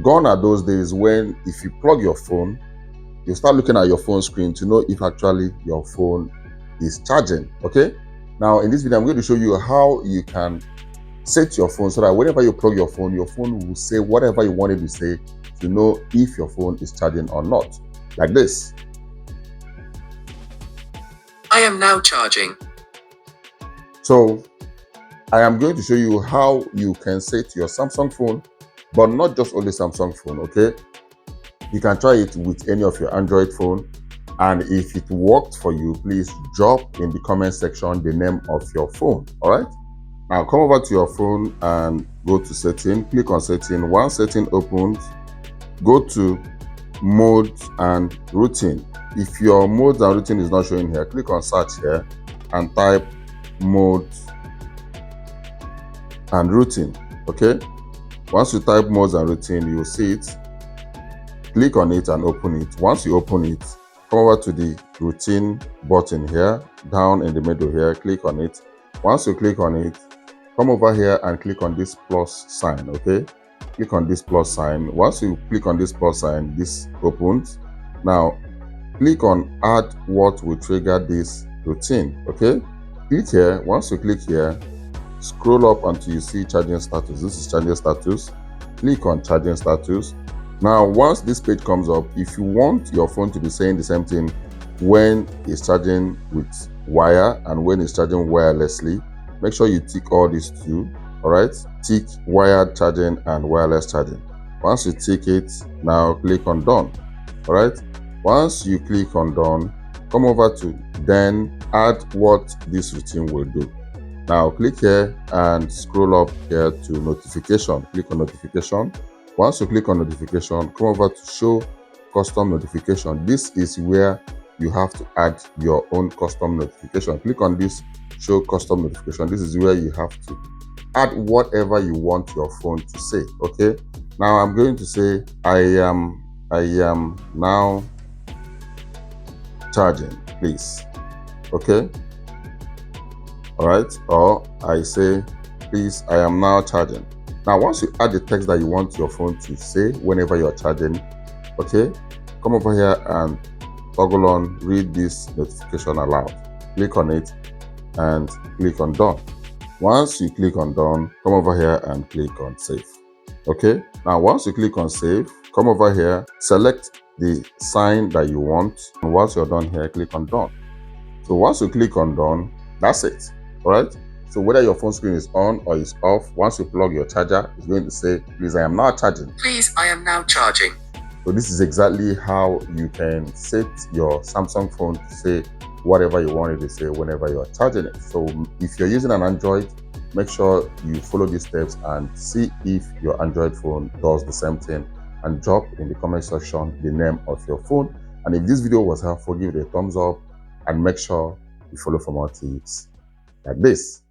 Gone are those days when if you plug your phone, you start looking at your phone screen to know if actually your phone is charging. Okay, now in this video I'm going to show you how you can set your phone so that whenever you plug your phone will say whatever you want it to say to know if your phone is charging or not, like this. I am now charging. So I am going to show you how you can set your Samsung phone, but not just only Samsung phone. Okay, you can try it with any of your Android phone, and if it worked for you, please drop in the comment section the name of your phone. All right, now come over to your phone and go to setting, click on setting. Once setting opens, go to modes and routine. If your modes and routine is not showing here, click on search here and type modes and routine. Okay, once you type modes and routine, you will see it. Click on it and open it. Once you open it, come over to the routine button here, down in the middle here, click on it. Once you click on it, come over here and click on this plus sign. Okay, click on this plus sign. Once you click on this plus sign, this opens. Now click on add what will trigger this routine. Okay, click here. Once you click here, scroll up until you see charging status. This is charging status. Click on charging status. Now once this page comes up, if you want your phone to be saying the same thing when it's charging with wire and when it's charging wirelessly, make sure you tick all these two. All right, tick wired charging and wireless charging. Once you tick it, now click on done. All right, once you click on done, come over to then add what this routine will do. Now click here and scroll up here to notification. Click on notification. Once you click on notification, come over to show custom notification. This is where you have to add your own custom notification. Click on this show custom notification. This is where you have to add whatever you want your phone to say. Okay, now I'm going to say I am now charging, please. Okay, all right, or I say please, I am now charging. Now once you add the text that you want your phone to say whenever you're charging, okay, come over here and toggle on read this notification aloud. Click on it and click on done. Once you click on done, come over here and click on save. Okay, now once you click on save, come over here, select the sign that you want, and once you're done here, click on done. So once you click on done, that's it. All right, so whether your phone screen is on or is off, once you plug your charger, it's going to say please, I am now charging. Please, I am now charging. So this is exactly how you can set your Samsung phone to say whatever you want it to say whenever you are charging it. So if you're using an Android, make sure you follow these steps and see if your Android phone does the same thing, and drop in the comment section the name of your phone. And if this video was helpful, give it a thumbs up and make sure you follow for more tips like this.